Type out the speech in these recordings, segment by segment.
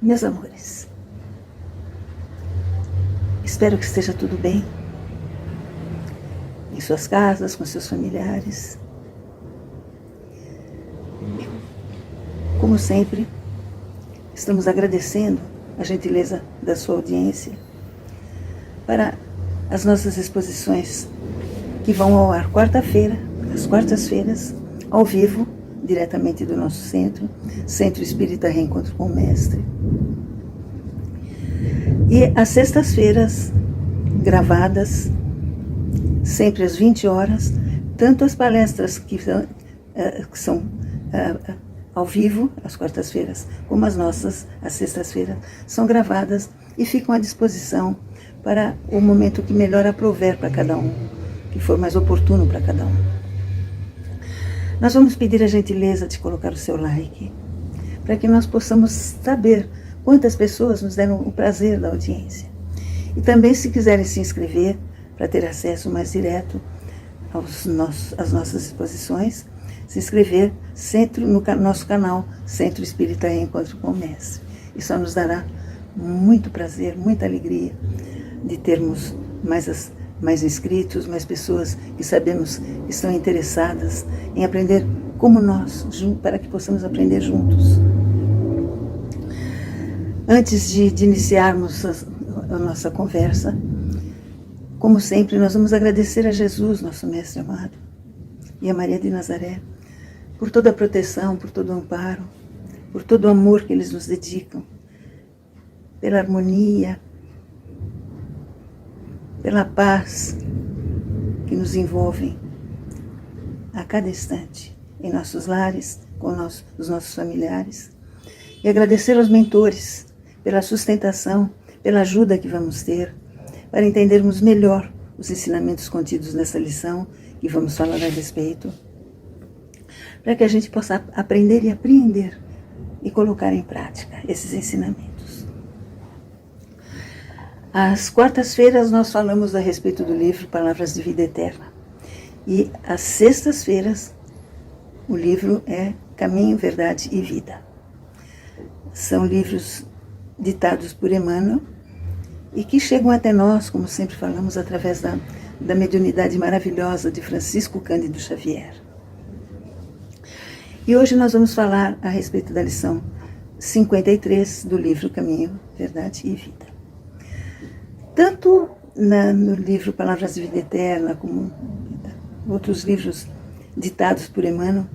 Meus amores, espero que esteja tudo bem em suas casas, com seus familiares. Como sempre, estamos agradecendo a gentileza da sua audiência para as nossas exposições que vão ao ar quarta-feira, às quartas-feiras, ao vivo, diretamente do nosso centro, Centro Espírita Reencontro com o Mestre. E às sextas-feiras, gravadas, sempre às 20 horas, tanto as palestras que são ao vivo, às quartas-feiras, como as nossas, às sextas-feiras, são gravadas e ficam à disposição para o momento que melhor aprouver para cada um, que for mais oportuno para cada um. Nós vamos pedir a gentileza de colocar o seu like, para que nós possamos saber quantas pessoas nos deram o prazer da audiência. E também, se quiserem se inscrever, para ter acesso mais direto às nossas exposições, se inscrever no nosso canal Centro Espírita Reencontro com o Mestre. Isso nos dará muito prazer, muita alegria de termos mais inscritos, mais pessoas que sabemos que estão interessadas em aprender como nós, para que possamos aprender juntos. Antes de iniciarmos a nossa conversa, como sempre, nós vamos agradecer a Jesus, nosso Mestre amado, e a Maria de Nazaré, por toda a proteção, por todo o amparo, por todo o amor que eles nos dedicam, pela harmonia, pela paz que nos envolvem a cada instante, em nossos lares, com os nossos familiares. E agradecer aos mentores pela sustentação, pela ajuda que vamos ter, para entendermos melhor os ensinamentos contidos nessa lição, que vamos falar a respeito, para que a gente possa aprender e apreender e colocar em prática esses ensinamentos. Às quartas-feiras nós falamos a respeito do livro Palavras de Vida Eterna. E às sextas-feiras o livro é Caminho, Verdade e Vida. São livros ditados por Emmanuel e que chegam até nós, como sempre falamos, através da mediunidade maravilhosa de Francisco Cândido Xavier. E hoje nós vamos falar a respeito da lição 53 do livro Caminho, Verdade e Vida. Tanto no livro Palavras de Vida Eterna, como outros livros ditados por Emmanuel,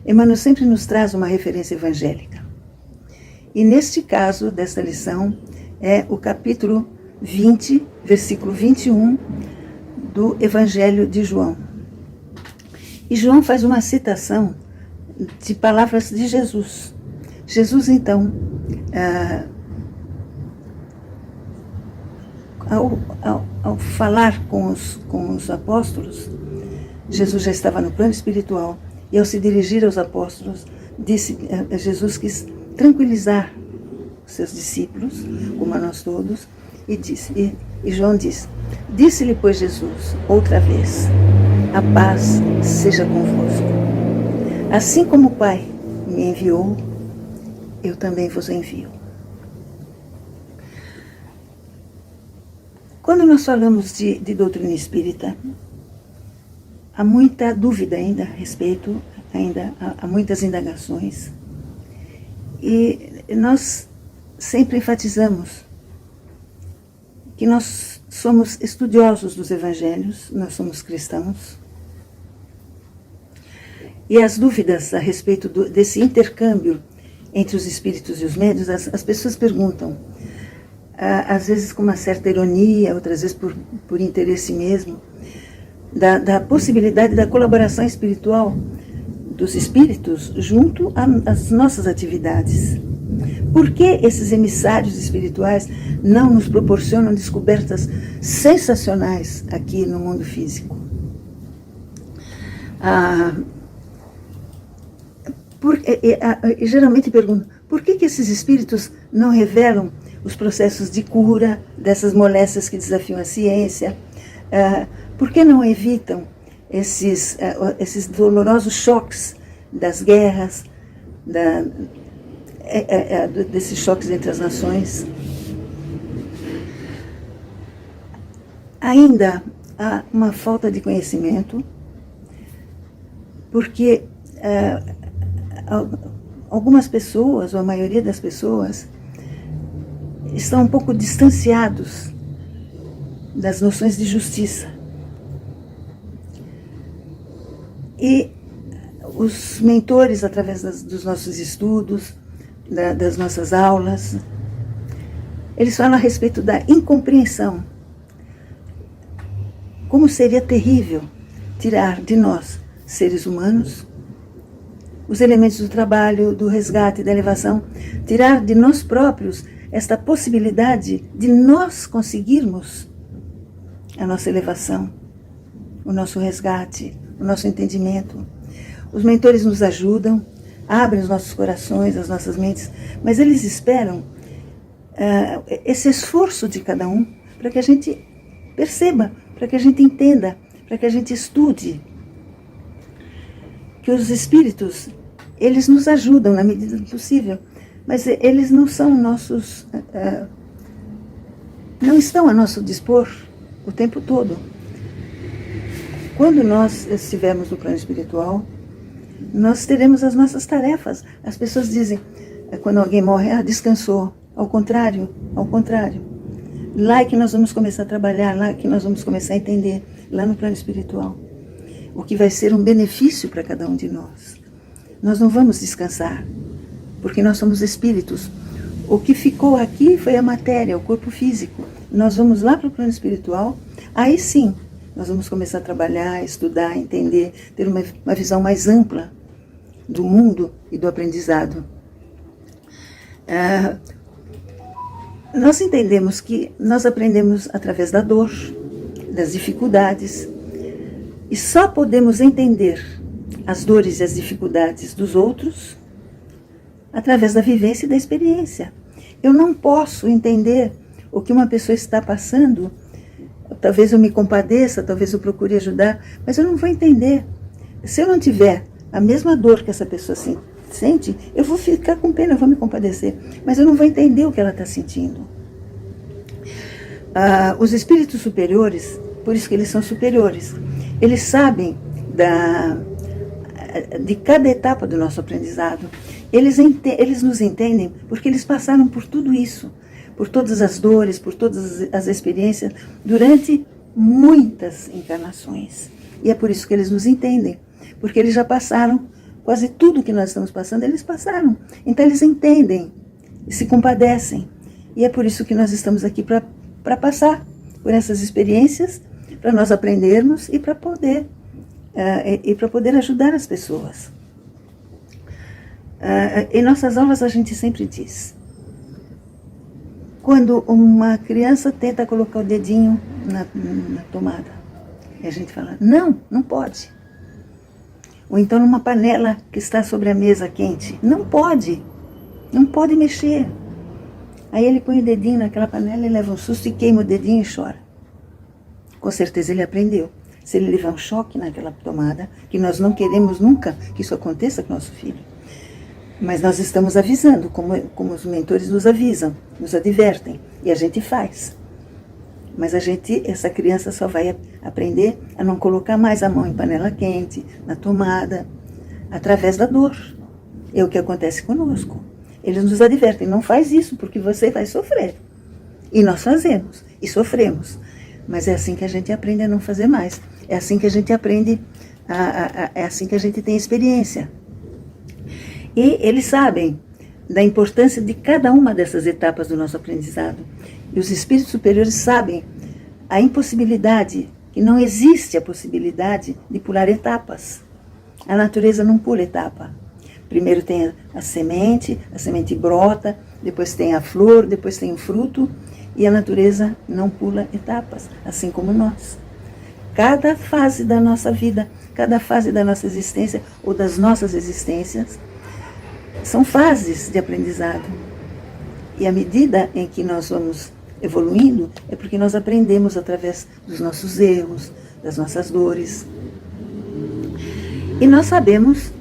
Emmanuel sempre nos traz uma referência evangélica. E neste caso, desta lição, é o capítulo 20, versículo 21 do Evangelho de João. E João faz uma citação de palavras de Jesus. Jesus, então, ao falar com os apóstolos, Jesus já estava no plano espiritual, e ao se dirigir aos apóstolos, Jesus quis tranquilizar seus discípulos, como a nós todos, e João diz: disse-lhe, pois, Jesus, outra vez, a paz seja convosco. Assim como o Pai me enviou, eu também vos envio. Quando nós falamos de doutrina espírita, há muita dúvida ainda a respeito, há muitas indagações. E nós sempre enfatizamos que nós somos estudiosos dos evangelhos, nós somos cristãos. E as dúvidas a respeito desse intercâmbio entre os espíritos e os médiuns, as pessoas perguntam, às vezes com uma certa ironia, outras vezes por interesse mesmo, da possibilidade da colaboração espiritual dos espíritos junto às nossas atividades. Por que esses emissários espirituais não nos proporcionam descobertas sensacionais aqui no mundo físico? Geralmente pergunto, por que esses espíritos não revelam os processos de cura dessas moléstias que desafiam a ciência? Por que não evitam esses dolorosos choques das guerras, desses choques entre as nações. Ainda há uma falta de conhecimento, porque algumas pessoas, ou a maioria das pessoas, estão um pouco distanciados das noções de justiça. E os mentores, através dos nossos estudos, das nossas aulas, eles falam a respeito da incompreensão. Como seria terrível tirar de nós, seres humanos, os elementos do trabalho, do resgate, da elevação, tirar de nós próprios esta possibilidade de nós conseguirmos a nossa elevação, o nosso resgate, o nosso entendimento. Os mentores nos ajudam, abrem os nossos corações, as nossas mentes, mas eles esperam esse esforço de cada um para que a gente perceba, para que a gente entenda, para que a gente estude. Que os espíritos, eles nos ajudam na medida do possível, mas eles não são nossos, não estão a nosso dispor o tempo todo. Quando nós estivermos no plano espiritual, nós teremos as nossas tarefas. As pessoas dizem, quando alguém morre, descansou. Ao contrário. Lá é que nós vamos começar a trabalhar, lá é que nós vamos começar a entender, lá no plano espiritual, o que vai ser um benefício para cada um de nós. Nós não vamos descansar, porque nós somos espíritos. O que ficou aqui foi a matéria, o corpo físico. Nós vamos lá para o plano espiritual, aí sim, nós vamos começar a trabalhar, estudar, entender, ter uma visão mais ampla do mundo e do aprendizado. Nós entendemos que nós aprendemos através da dor, das dificuldades, e só podemos entender as dores e as dificuldades dos outros através da vivência e da experiência. Eu não posso entender o que uma pessoa está passando. Talvez eu me compadeça, talvez eu procure ajudar, mas eu não vou entender. Se eu não tiver a mesma dor que essa pessoa sente, eu vou ficar com pena, eu vou me compadecer, mas eu não vou entender o que ela está sentindo. Os espíritos superiores, por isso que eles são superiores, eles sabem de cada etapa do nosso aprendizado. Eles nos entendem porque eles passaram por tudo isso, por todas as dores, por todas as experiências, durante muitas encarnações. E é por isso que eles nos entendem, porque eles já passaram quase tudo que nós estamos passando, eles passaram. Então eles entendem, se compadecem. E é por isso que nós estamos aqui para passar por essas experiências, para nós aprendermos e para poder ajudar as pessoas. Em nossas aulas a gente sempre diz, quando uma criança tenta colocar o dedinho na tomada, e a gente fala, não pode. Ou então numa panela que está sobre a mesa quente, não pode mexer. Aí ele põe o dedinho naquela panela e leva um susto e queima o dedinho e chora. Com certeza ele aprendeu. Se ele levar um choque naquela tomada, que nós não queremos nunca que isso aconteça com nosso filho, mas nós estamos avisando, como os mentores nos avisam, nos advertem, e a gente faz. Mas essa criança só vai aprender a não colocar mais a mão em panela quente, na tomada, através da dor. É o que acontece conosco. Eles nos advertem, não faz isso, porque você vai sofrer. E nós fazemos, e sofremos. Mas é assim que a gente aprende a não fazer mais. É assim que a gente aprende, é assim que a gente tem experiência. E eles sabem da importância de cada uma dessas etapas do nosso aprendizado. E os espíritos superiores sabem a impossibilidade, que não existe a possibilidade de pular etapas. A natureza não pula etapa. Primeiro tem a semente brota, depois tem a flor, depois tem o fruto, e a natureza não pula etapas, assim como nós. Cada fase da nossa vida, cada fase da nossa existência, ou das nossas existências, são fases de aprendizado. E à medida em que nós vamos evoluindo, é porque nós aprendemos através dos nossos erros, das nossas dores. E nós sabemos,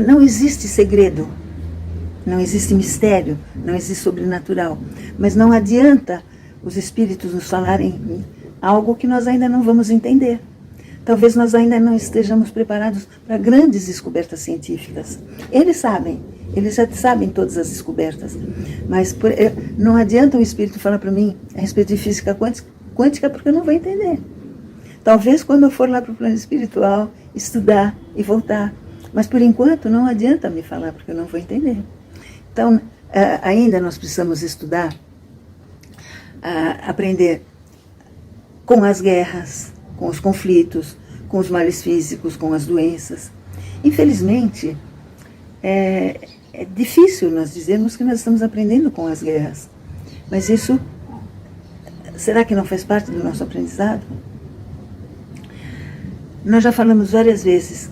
não existe segredo não existe mistério, não existe sobrenatural. Mas não adianta os espíritos nos falarem algo que nós ainda não vamos entender. Talvez nós ainda não estejamos preparados para grandes descobertas científicas. Eles sabem, eles já sabem todas as descobertas. Mas não adianta o espírito falar para mim a respeito de física quântica, porque eu não vou entender. Talvez quando eu for lá para o plano espiritual, estudar e voltar. Mas por enquanto não adianta me falar, porque eu não vou entender. Então, ainda nós precisamos estudar, aprender com as guerras, com os conflitos, com os males físicos, com as doenças. Infelizmente, é difícil nós dizermos que nós estamos aprendendo com as guerras. Mas isso, será que não faz parte do nosso aprendizado? Nós já falamos várias vezes,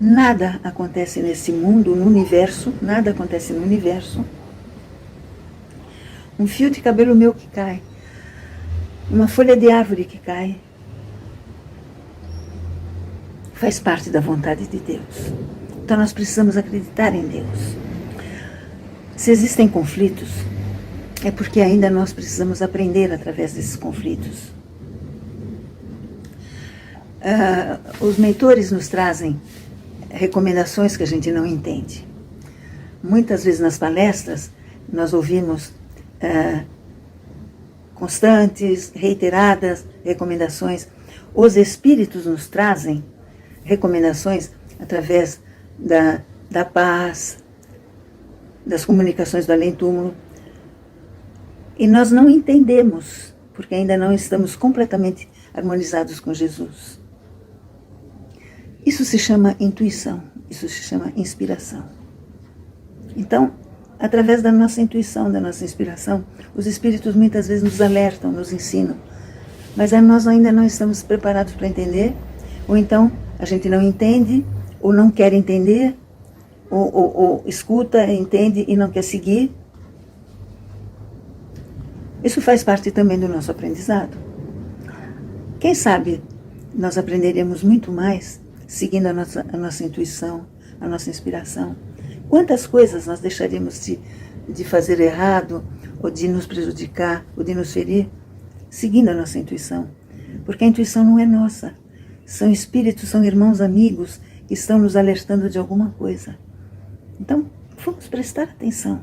nada acontece nesse mundo, no universo, nada acontece no universo. Um fio de cabelo meu que cai, uma folha de árvore que cai, faz parte da vontade de Deus. Então nós precisamos acreditar em Deus. Se existem conflitos, é porque ainda nós precisamos aprender através desses conflitos. Os mentores nos trazem recomendações que a gente não entende. Muitas vezes nas palestras nós ouvimos constantes, reiteradas recomendações. Os espíritos nos trazem recomendações através da paz, das comunicações do além-túmulo. E nós não entendemos, porque ainda não estamos completamente harmonizados com Jesus. Isso se chama intuição, isso se chama inspiração. Então, através da nossa intuição, da nossa inspiração, os espíritos muitas vezes nos alertam, nos ensinam. Mas nós ainda não estamos preparados para entender, ou então a gente não entende, ou não quer entender, ou escuta, entende e não quer seguir. Isso faz parte também do nosso aprendizado. Quem sabe nós aprenderemos muito mais seguindo a nossa intuição, a nossa inspiração. Quantas coisas nós deixaríamos de fazer errado, ou de nos prejudicar, ou de nos ferir, seguindo a nossa intuição. Porque a intuição não é nossa. São espíritos, são irmãos amigos que estão nos alertando de alguma coisa. Então, vamos prestar atenção.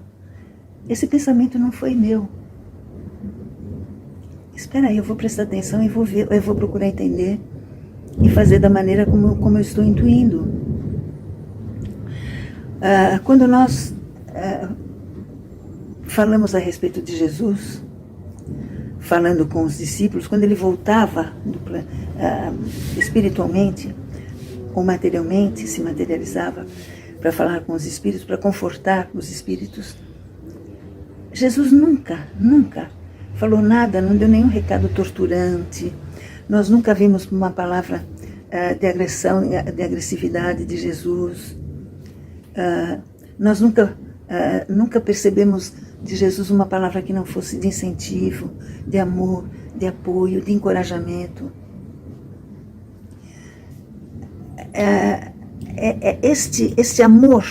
Esse pensamento não foi meu. Espera aí, eu vou prestar atenção e vou ver, eu vou procurar entender e fazer da maneira como eu estou intuindo. Quando nós falamos a respeito de Jesus, falando com os discípulos, quando ele voltava espiritualmente ou materialmente, se materializava para falar com os espíritos, para confortar os espíritos, Jesus nunca falou nada, não deu nenhum recado torturante. Nós nunca vimos uma palavra de agressão, de agressividade de Jesus. Nós nunca percebemos de Jesus uma palavra que não fosse de incentivo, de amor, de apoio, de encorajamento. Este amor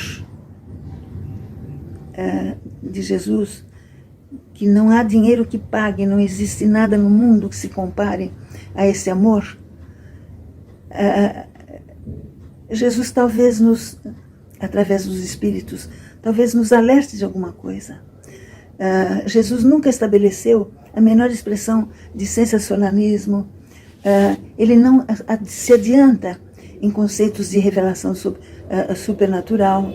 de Jesus, que não há dinheiro que pague, não existe nada no mundo que se compare a esse amor. Jesus talvez através dos espíritos, talvez nos alerte de alguma coisa. Jesus nunca estabeleceu a menor expressão de sensacionalismo. Ele não se adianta em conceitos de revelação supernatural,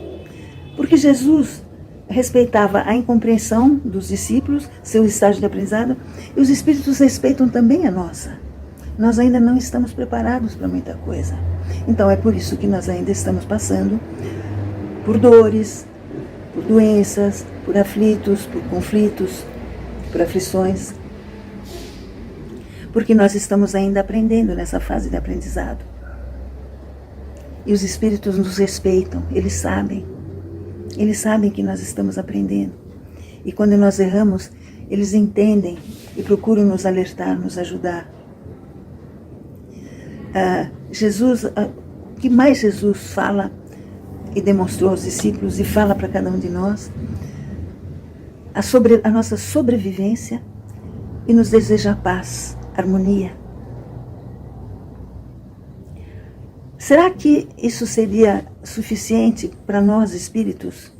porque Jesus respeitava a incompreensão dos discípulos, seu estágio de aprendizado, e os espíritos respeitam também a nossa. Nós ainda não estamos preparados para muita coisa. Então é por isso que nós ainda estamos passando por dores, por doenças, por aflitos, por conflitos, por aflições. Porque nós estamos ainda aprendendo nessa fase de aprendizado. E os espíritos nos respeitam, eles sabem que nós estamos aprendendo. E quando nós erramos, eles entendem e procuram nos alertar, nos ajudar. O que mais Jesus fala e demonstrou aos discípulos e fala para cada um de nós, a nossa sobrevivência e nos deseja paz, harmonia. Será que isso seria suficiente para nós, espíritos?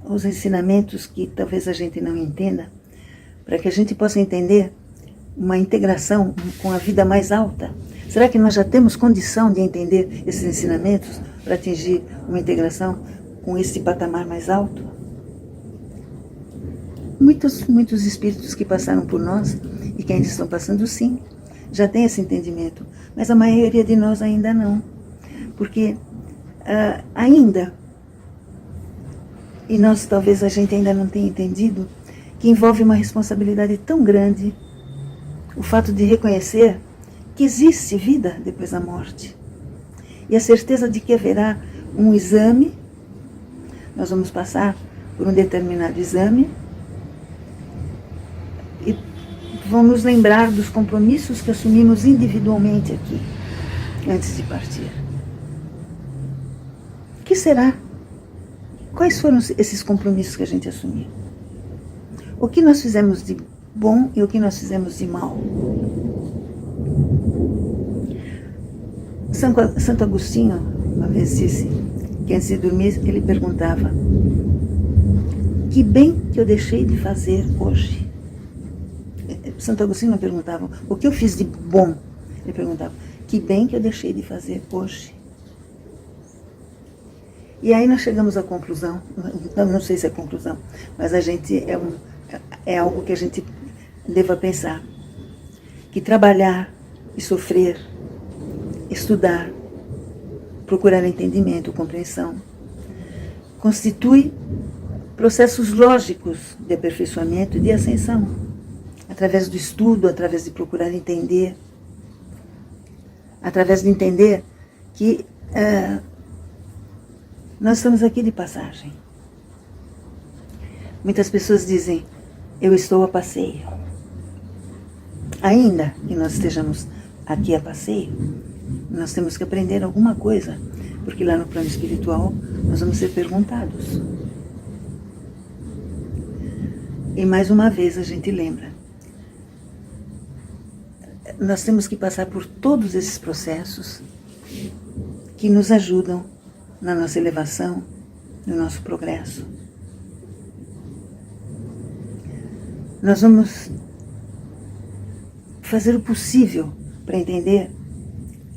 Os ensinamentos que talvez a gente não entenda, para que a gente possa entender uma integração com a vida mais alta. Será que nós já temos condição de entender esses ensinamentos para atingir uma integração com esse patamar mais alto? Muitos espíritos que passaram por nós e que ainda estão passando, sim, já têm esse entendimento, mas a maioria de nós ainda não, porque ainda, e nós talvez a gente ainda não tenha entendido, que envolve uma responsabilidade tão grande o fato de reconhecer que existe vida depois da morte. E a certeza de que haverá um exame, nós vamos passar por um determinado exame e vamos lembrar dos compromissos que assumimos individualmente aqui, antes de partir. O que será? Quais foram esses compromissos que a gente assumiu? O que nós fizemos de bom e o que nós fizemos de mal? Santo Agostinho, uma vez disse que antes de dormir ele perguntava: que bem que eu deixei de fazer hoje? Santo Agostinho não perguntava o que eu fiz de bom, ele perguntava: que bem que eu deixei de fazer hoje? E aí nós chegamos à conclusão, não sei se é conclusão, mas a gente é algo que a gente deva pensar, que trabalhar e sofrer, estudar, procurar entendimento, compreensão, constitui processos lógicos de aperfeiçoamento e de ascensão, através do estudo, através de procurar entender, através de entender que nós estamos aqui de passagem. Muitas pessoas dizem: eu estou a passeio. Ainda que nós estejamos aqui a passeio, nós temos que aprender alguma coisa, porque lá no plano espiritual nós vamos ser perguntados. E mais uma vez a gente lembra, nós temos que passar por todos esses processos que nos ajudam na nossa elevação, no nosso progresso. Nós vamos fazer o possível para entender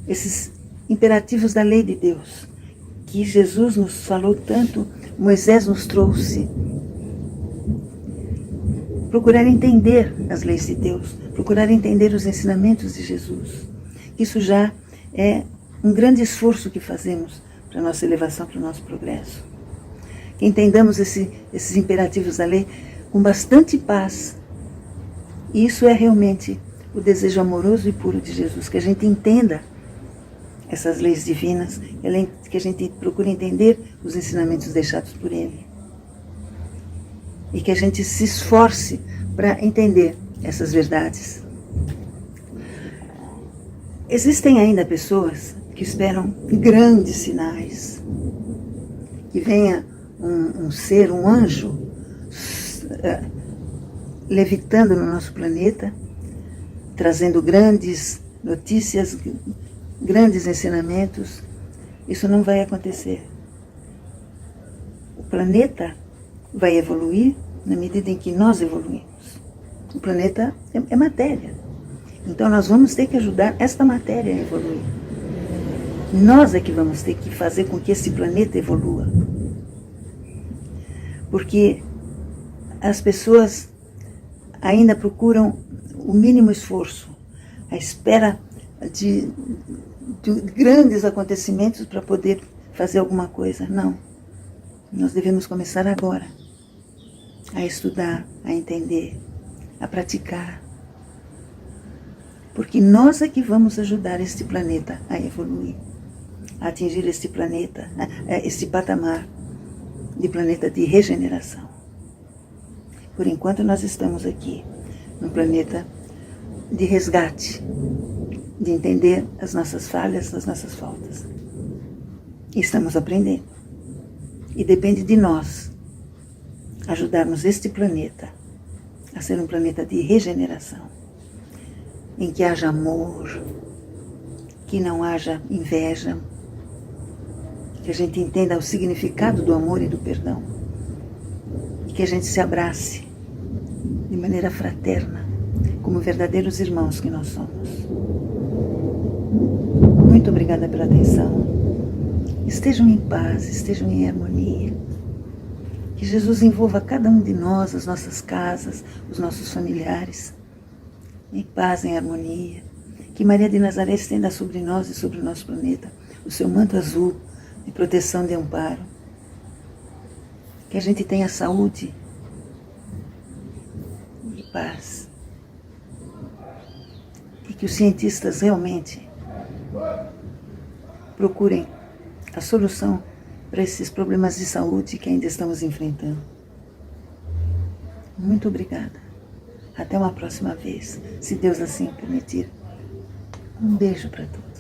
esses imperativos da lei de Deus, que Jesus nos falou tanto, Moisés nos trouxe. Procurar entender as leis de Deus, procurar entender os ensinamentos de Jesus. Isso já é um grande esforço que fazemos para a nossa elevação, para o nosso progresso. Que entendamos esses imperativos da lei com bastante paz. E isso é realmente o desejo amoroso e puro de Jesus, que a gente entenda essas leis divinas, que a gente procure entender os ensinamentos deixados por Ele. E que a gente se esforce para entender essas verdades. Existem ainda pessoas que esperam grandes sinais, que venha um ser, um anjo, levitando no nosso planeta, trazendo grandes notícias, grandes ensinamentos. Isso não vai acontecer. O planeta vai evoluir na medida em que nós evoluímos. O planeta é matéria. Então nós vamos ter que ajudar esta matéria a evoluir. Nós é que vamos ter que fazer com que esse planeta evolua. Porque as pessoas ainda procuram o mínimo esforço, à espera de grandes acontecimentos para poder fazer alguma coisa. Não. Nós devemos começar agora a estudar, a entender, a praticar. Porque nós é que vamos ajudar este planeta a evoluir, a atingir este planeta, este patamar de planeta de regeneração. Por enquanto nós estamos aqui, num planeta de resgate, de entender as nossas falhas, as nossas faltas. E estamos aprendendo. E depende de nós ajudarmos este planeta a ser um planeta de regeneração, em que haja amor, que não haja inveja, que a gente entenda o significado do amor e do perdão, e que a gente se abrace de maneira fraterna, como verdadeiros irmãos que nós somos. Muito obrigada pela atenção. Estejam em paz, estejam em harmonia. Que Jesus envolva cada um de nós, as nossas casas, os nossos familiares, em paz, em harmonia. Que Maria de Nazaré estenda sobre nós e sobre o nosso planeta o seu manto azul de proteção, de amparo. Que a gente tenha saúde e paz. E que os cientistas realmente procurem a solução para esses problemas de saúde que ainda estamos enfrentando. Muito obrigada. Até uma próxima vez, se Deus assim permitir. Um beijo para todos.